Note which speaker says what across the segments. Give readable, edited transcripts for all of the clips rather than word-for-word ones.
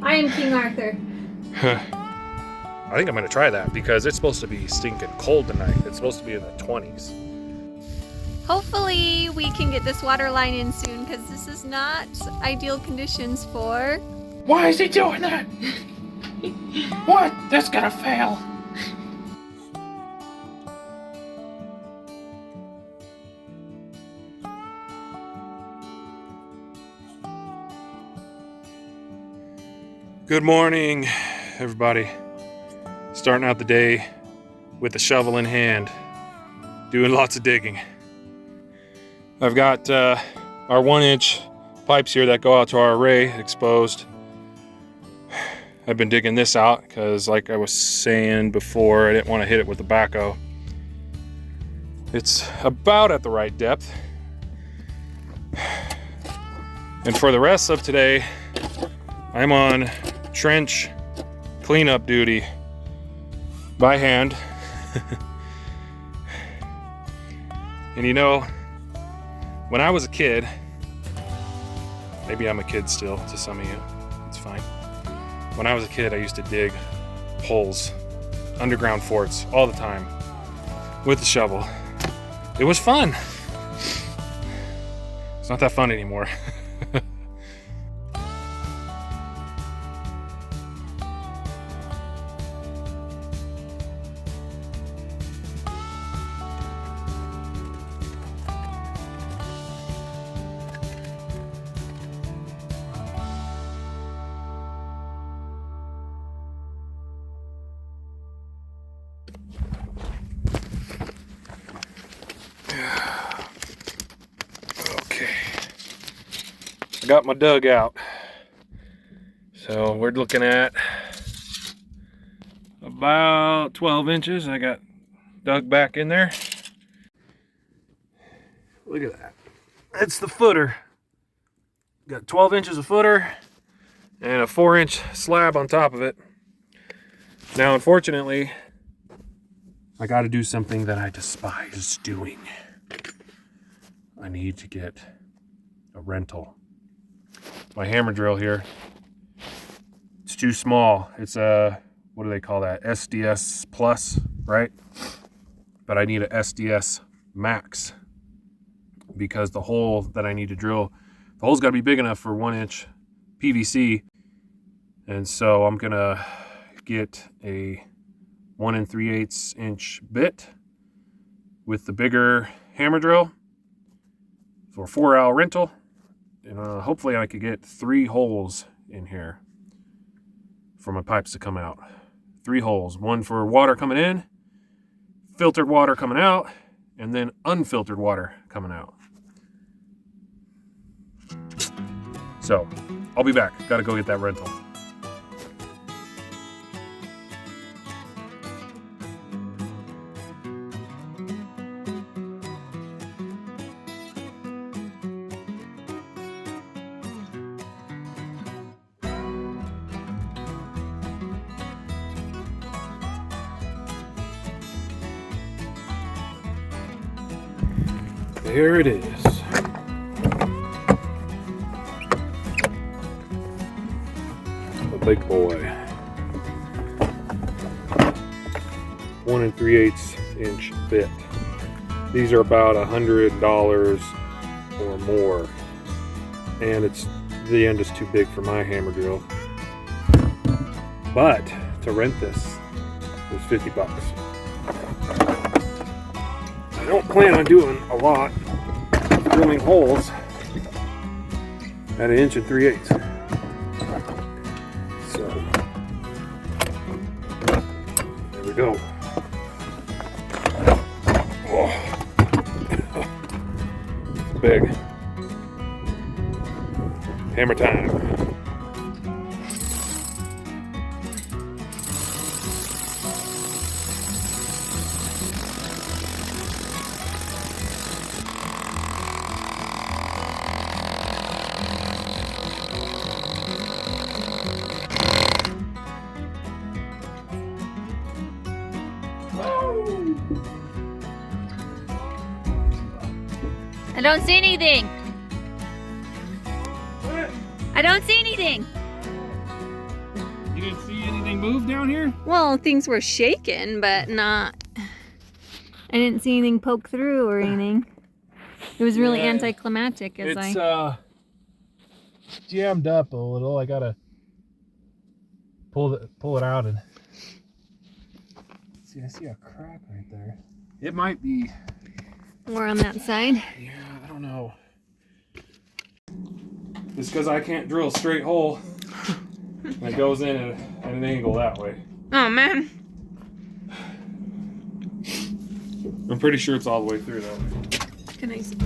Speaker 1: I am King Arthur.
Speaker 2: I think I'm gonna try that because it's supposed to be stinking cold tonight. It's supposed to be in the 20s.
Speaker 3: Hopefully we can get this water line in soon because this is not ideal conditions for...
Speaker 4: Why is he doing that? What? That's gonna fail.
Speaker 2: Good morning, everybody. Starting out the day with the shovel in hand, doing lots of digging. I've got our 1-inch pipes here that go out to our array exposed. I've been digging this out because, like I was saying before, I didn't want to hit it with the backhoe. It's about at the right depth. And for the rest of today, I'm on trench cleanup duty by hand. And you know, when I was a kid, maybe I'm a kid still to some of you, it's fine. When I was a kid, I used to dig holes, underground forts all the time with the shovel. It was fun. It's not that fun anymore. Okay, I got my dugout. So we're looking at about 12 inches. I got dug back in there. Look at that. That's the footer. Got 12 inches of footer and a 4-inch slab on top of it. Now, unfortunately, I got to do something that I despise doing. I need to get a rental. My hammer drill here, it's too small. It's a, what do they call that? SDS Plus, right? But I need a SDS Max because the hole that I need to drill, the hole's got to be big enough for 1-inch PVC. And so I'm gonna get a 1 3/8 inch bit with the bigger hammer drill for 4-hour rental. And hopefully I could get 3 holes in here for my pipes to come out. 3 holes, one for water coming in, filtered water coming out, and then unfiltered water coming out. So I'll be back. Gotta go get that rental. Here it is. A big boy. 1 3/8 inch bit. These are about $100 or more. And the end is too big for my hammer drill. But to rent this was $50. I don't plan on doing a lot of drilling holes at 1 3/8 inches. So there we go. Oh. Big. Hammer time.
Speaker 3: I don't see anything. I don't see anything.
Speaker 2: anything move down here?
Speaker 3: Well, things were shaken, but not. I didn't see anything poke through or anything. It was really anticlimactic as
Speaker 2: It's jammed up a little. I gotta pull it out and see. I see a crack right there. It might be.
Speaker 3: Or on that side.
Speaker 2: Yeah, I don't know. It's because I can't drill a straight hole. It goes in at an angle that way.
Speaker 3: Oh man.
Speaker 2: I'm pretty sure it's all the way through though.
Speaker 3: Can I see?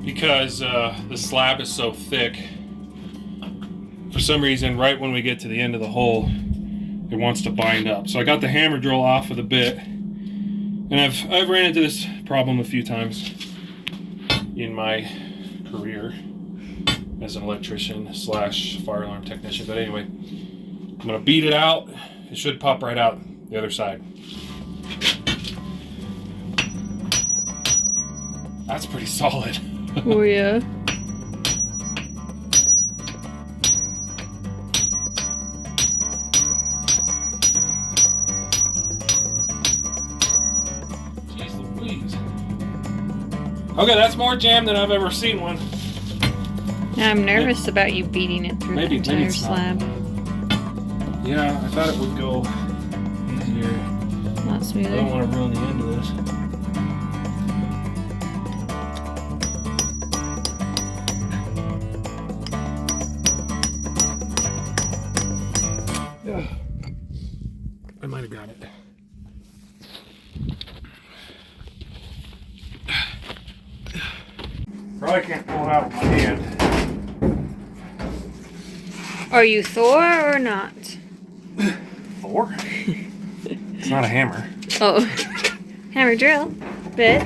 Speaker 2: Because the slab is so thick, for some reason, right when we get to the end of the hole, it wants to bind up. So I got the hammer drill off of the bit, and I've ran into this problem a few times in my career as an electrician / fire alarm technician. But anyway, I'm gonna beat it out. It should pop right out the other side. That's pretty solid.
Speaker 3: Oh yeah.
Speaker 2: Jeez Louise. Okay, that's more jam than I've ever seen one.
Speaker 3: I'm nervous about you beating it through the entire
Speaker 2: it's not.
Speaker 3: slab.
Speaker 2: Yeah, I thought it would go easier.
Speaker 3: Not
Speaker 2: I don't
Speaker 3: smoother.
Speaker 2: want to ruin the end of this. I might have got it. Probably can't pull it out with my hand.
Speaker 3: Are you Thor or not?
Speaker 2: Thor? It's not a hammer.
Speaker 3: Oh. Hammer drill. Bit.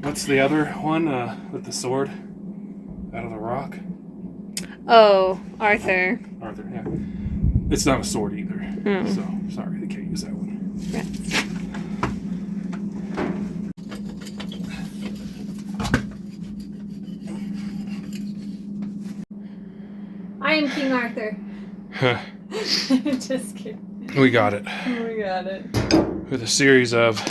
Speaker 2: What's the other one with the sword out of the rock?
Speaker 3: Oh, Arthur.
Speaker 2: Arthur, yeah. It's not a sword either.
Speaker 3: Oh.
Speaker 2: So, sorry, I can't use that one.
Speaker 3: Rats. I am King Arthur. Just kidding.
Speaker 2: We got it.
Speaker 3: We got it.
Speaker 2: With a series of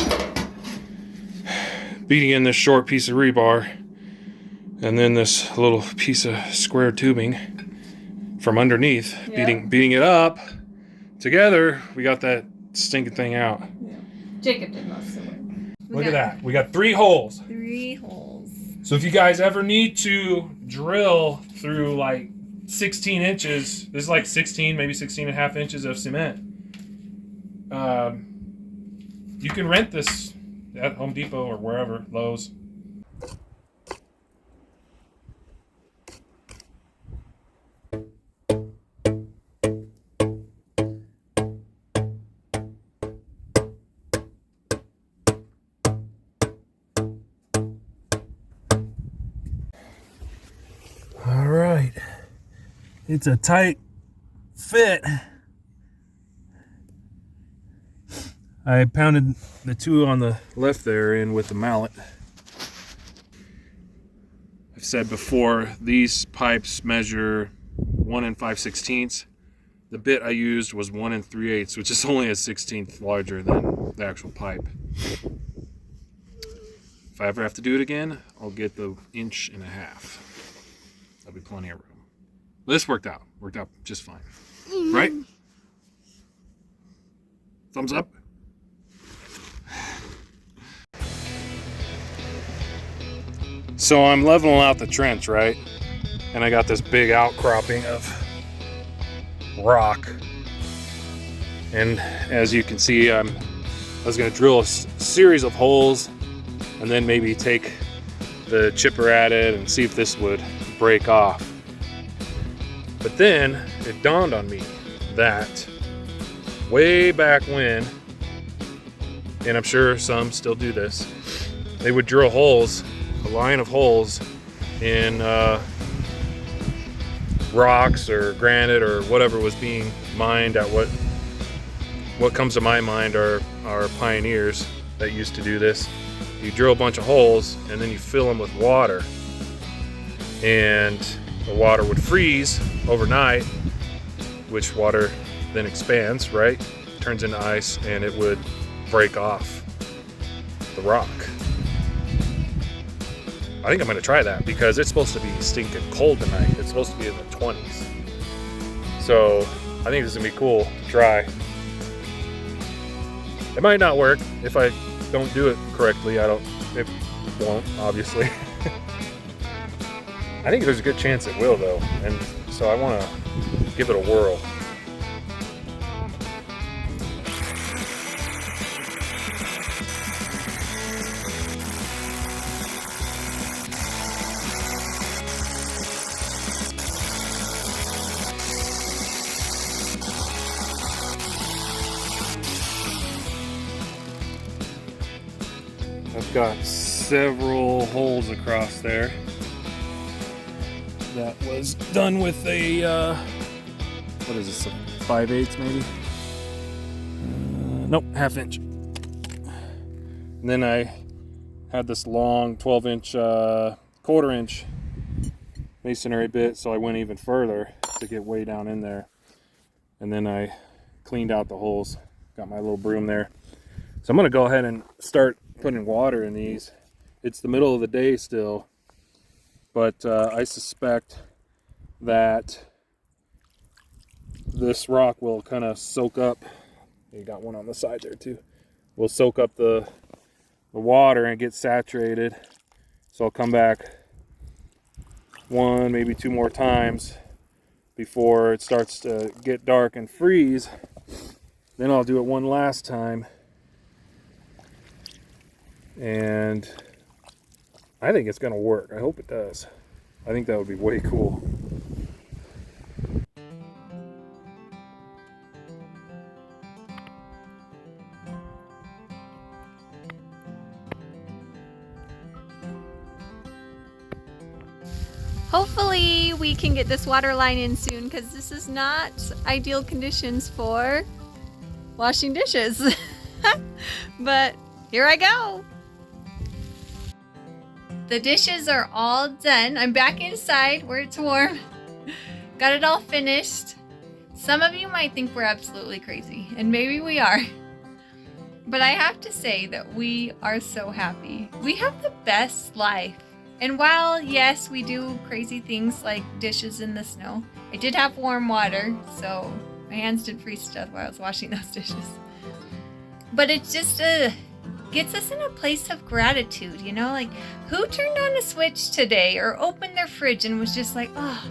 Speaker 2: beating in this short piece of rebar and then this little piece of square tubing from underneath,
Speaker 3: Yeah.
Speaker 2: beating it up together, we got that stinking thing out.
Speaker 3: Yeah. Jacob did most of the work.
Speaker 2: Look at that. We got 3 holes.
Speaker 3: 3 holes.
Speaker 2: So if you guys ever need to drill through like 16 inches, this is like 16, maybe 16 and a half inches of cement. You can rent this at Home Depot or wherever, Lowe's. All right. It's a tight fit. I pounded the 2 on the left there in with the mallet. I've said before, these pipes measure 1 5/16. The bit I used was 1 3/8, which is only a 16th larger than the actual pipe. If I ever have to do it again, I'll get the 1.5 inches. There'll be plenty of room. This worked out just fine. Right? Thumbs up. So I'm leveling out the trench, right? and I got this big outcropping of rock. And as you can see, I was going to drill a series of holes and then maybe take the chipper at it and see if this would break off. But then it dawned on me that way back when, and I'm sure some still do this, they would drill holes, a line of holes in rocks or granite or whatever was being mined at what comes to my mind are pioneers that used to do this. You drill a bunch of holes and then you fill them with water, and the water would freeze overnight, which water then expands, right? Turns into ice, and it would break off the rock. I think I'm gonna try that because it's supposed to be stinking cold tonight. It's supposed to be in the 20s. So I think this is gonna be cool to try. It might not work if I don't do it correctly. It won't, obviously. I think there's a good chance it will though. And so I wanna give it a whirl. I've got several holes across there. That was done with a, what is this, a 5/8 maybe? Nope, 1/2 inch. And then I had this long 12-inch, 1/4 inch masonry bit, so I went even further to get way down in there. And then I cleaned out the holes, got my little broom there. So I'm gonna go ahead and start putting water in these. It's the middle of the day still, but I suspect that this rock will kind of soak up. You got one on the side there too. Will soak up the water and get saturated. So I'll come back one, maybe 2 more times before it starts to get dark and freeze. Then I'll do it one last time. And I think it's gonna work. I hope it does. I think that would be way cool.
Speaker 3: Hopefully we can get this water line in soon, because this is not ideal conditions for washing dishes. But here I go. The dishes are all done. I'm back inside where it's warm. Got it all finished. Some of you might think we're absolutely crazy, and maybe we are. But I have to say that we are so happy. We have the best life. And while, yes, we do crazy things like dishes in the snow, I did have warm water, so my hands didn't freeze to death while I was washing those dishes. But it just gets us in a place of gratitude, you know? Like, who turned on a switch today or opened their fridge and was just like, oh,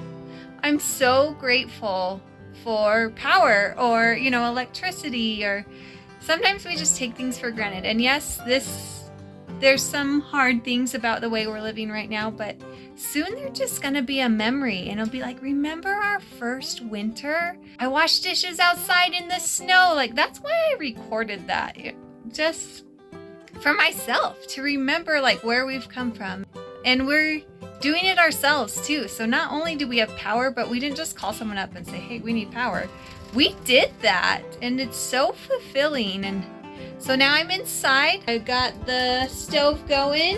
Speaker 3: I'm so grateful for power or, you know, electricity, or sometimes we just take things for granted. And yes, there's some hard things about the way we're living right now, but soon they're just gonna be a memory, and it'll be like, remember our first winter? I washed dishes outside in the snow. Like, that's why I recorded that. Just for myself, to remember like where we've come from. And we're doing it ourselves too. So not only do we have power, but we didn't just call someone up and say, hey, we need power. We did that, and it's so fulfilling. And so now I'm inside. I've got the stove going.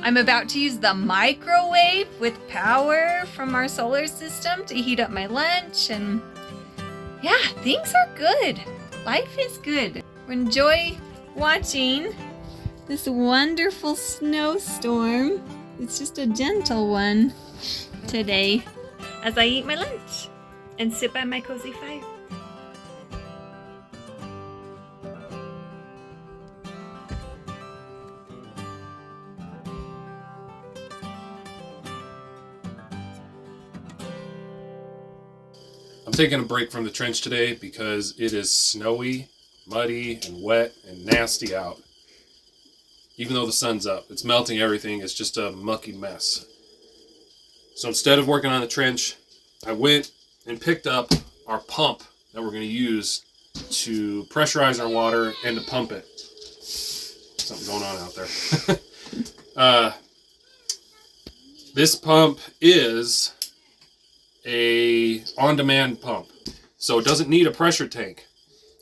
Speaker 3: I'm about to use the microwave with power from our solar system to heat up my lunch. And yeah, things are good. Life is good. Enjoy watching this wonderful snowstorm. It's just a gentle one today as I eat my lunch and sit by my cozy fire.
Speaker 2: I'm taking a break from the trench today because it is snowy, muddy, and wet and nasty out. Even though the sun's up, it's melting everything. It's just a mucky mess. So instead of working on the trench, I went and picked up our pump that we're going to use to pressurize our water and to pump it. Something going on out there. This pump is a on-demand pump, so it doesn't need a pressure tank.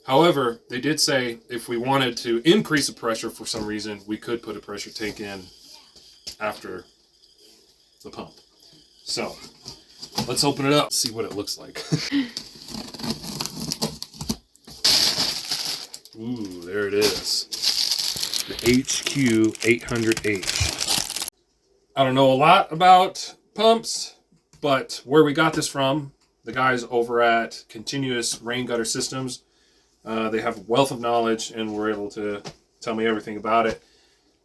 Speaker 2: However, they did say if we wanted to increase the pressure for some reason, we could put a pressure tank in after the pump. So let's open it up, see what it looks like. Ooh, there it is. The HQ 800H. I don't know a lot about pumps, but where we got this from, the guys over at Continuous Rain Gutter Systems, they have a wealth of knowledge and were able to tell me everything about it.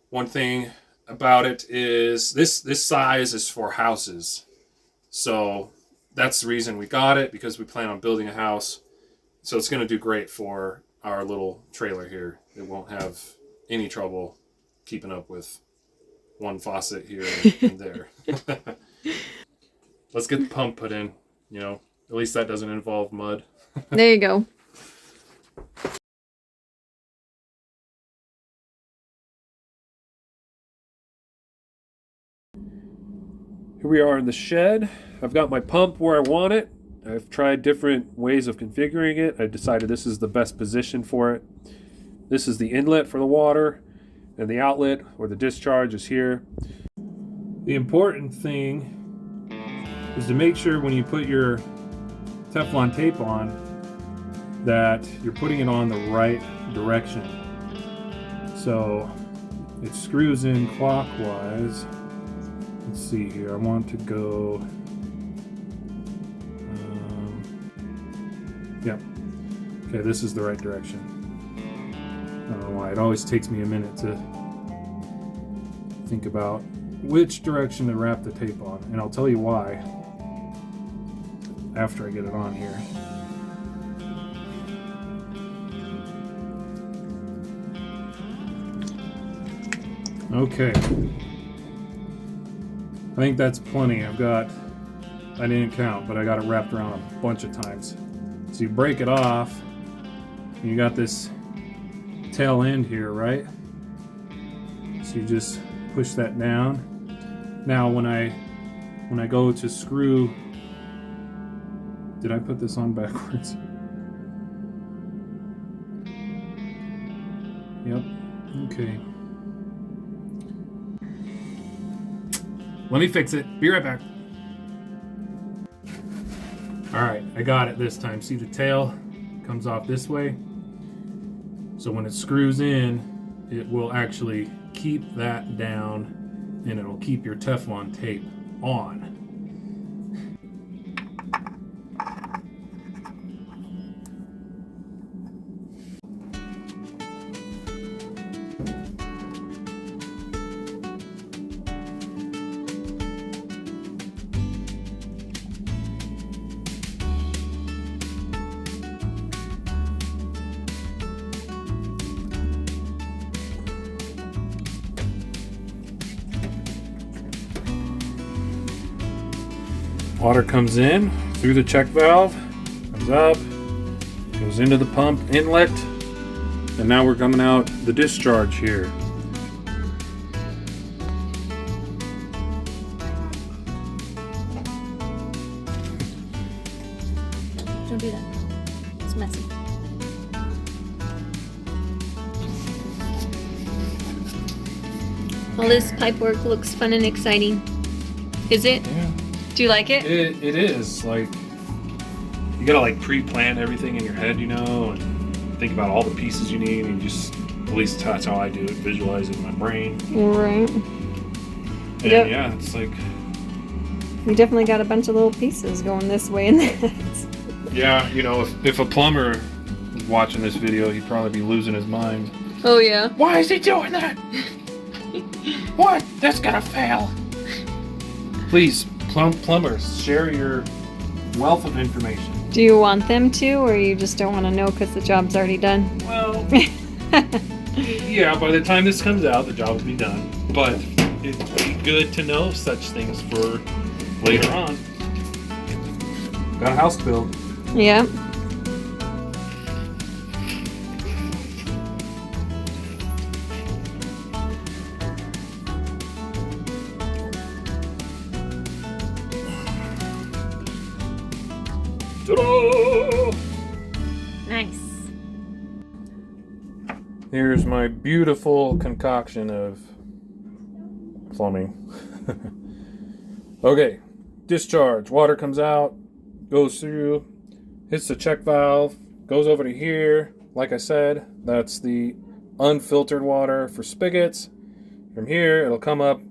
Speaker 2: One thing about it is this size is for houses. So that's the reason we got it, because we plan on building a house. So it's going to do great for our little trailer here. It won't have any trouble keeping up with one faucet here and there. Let's get the pump put in, at least that doesn't involve mud.
Speaker 3: There you go.
Speaker 2: Here we are in the shed. I've got my pump where I want it. I've tried different ways of configuring it. I decided this is the best position for it. This is the inlet for the water, and the outlet or the discharge is here. The important thing is to make sure when you put your Teflon tape on that you're putting it on the right direction. So it screws in clockwise. Let's see here, I want to go, yep, okay, this is the right direction. I don't know why, it always takes me a minute to think about which direction to wrap the tape on, and I'll tell you why after I get it on here. Okay. I think that's plenty. I didn't count, but I got it wrapped around a bunch of times. So you break it off, and you got this tail end here, right? So you just push that down. Now when I go to screw, did I put this on backwards? Yep, okay. Let me fix it. Be right back. All right, I got it this time. See, the tail comes off this way. So when it screws in, it will actually keep that down, and it'll keep your Teflon tape on. Water comes in through the check valve, comes up, goes into the pump inlet, and now we're coming out the discharge here.
Speaker 3: Don't do that. It's messy. All this pipe work looks fun and exciting. Is it?
Speaker 2: Yeah.
Speaker 3: Do you like it?
Speaker 2: It is. Like, you gotta like pre-plan everything in your head, and think about all the pieces you need, and just, at least that's how I do it, visualize it in my brain.
Speaker 3: Right.
Speaker 2: And
Speaker 3: Yep.
Speaker 2: yeah, it's like,
Speaker 3: We definitely got a bunch of little pieces going this way and that.
Speaker 2: yeah, if a plumber was watching this video, he'd probably be losing his mind.
Speaker 3: Oh yeah.
Speaker 4: Why is he doing that? What? That's gonna fail.
Speaker 2: Please, plumbers, share your wealth of information.
Speaker 3: Do you want them to, or you just don't want to know because the job's already done?
Speaker 2: Well, yeah, by the time this comes out, the job will be done. But it'd be good to know such things for later on. Got a house to build.
Speaker 3: Yep.
Speaker 2: Ta-da!
Speaker 3: Nice.
Speaker 2: Here's my beautiful concoction of plumbing. Okay, discharge. Water comes out, goes through, hits the check valve, goes over to here. Like I said, that's the unfiltered water for spigots. From here, it'll come up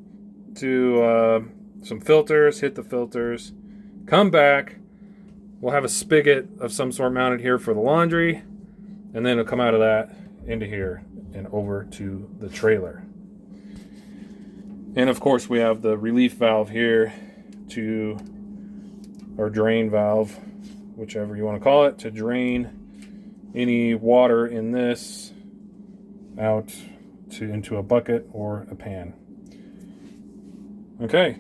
Speaker 2: to some filters, hit the filters, come back. We'll have a spigot of some sort mounted here for the laundry, and then it'll come out of that into here and over to the trailer. And of course we have the relief valve here to, or drain valve, whichever you want to call it, to drain any water in this out into a bucket or a pan. Okay.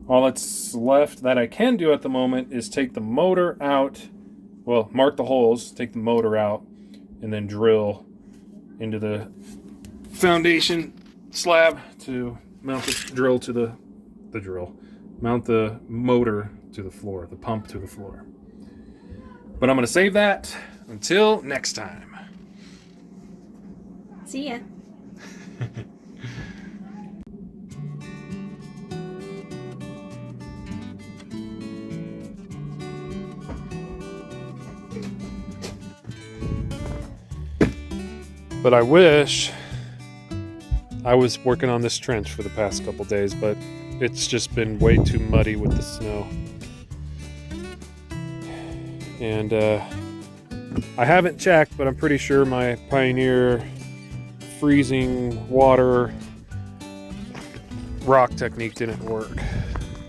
Speaker 2: All that's left that I can do at the moment is take the motor out, well, mark the holes, take the motor out, and then drill into the foundation slab to mount the drill to the drill. Mount the motor to the floor, the pump to the floor. But I'm going to save that until next time.
Speaker 3: See ya.
Speaker 2: But I wish I was working on this trench for the past couple days, but it's just been way too muddy with the snow. And I haven't checked, but I'm pretty sure my Pioneer freezing water rock technique didn't work.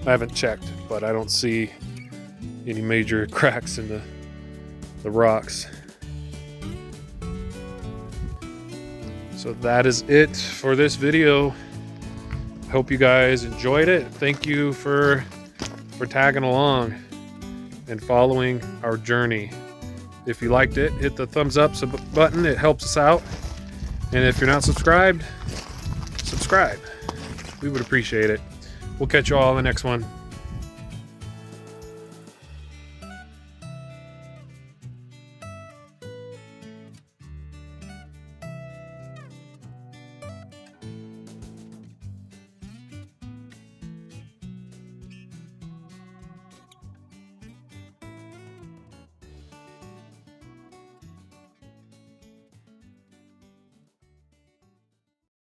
Speaker 2: I haven't checked, but I don't see any major cracks in the rocks. So that is it for this video. Hope you guys enjoyed it. Thank you for tagging along and following our journey. If you liked it, hit the thumbs up button. It helps us out. And if you're not subscribed, subscribe. We would appreciate it. We'll catch you all in the next one.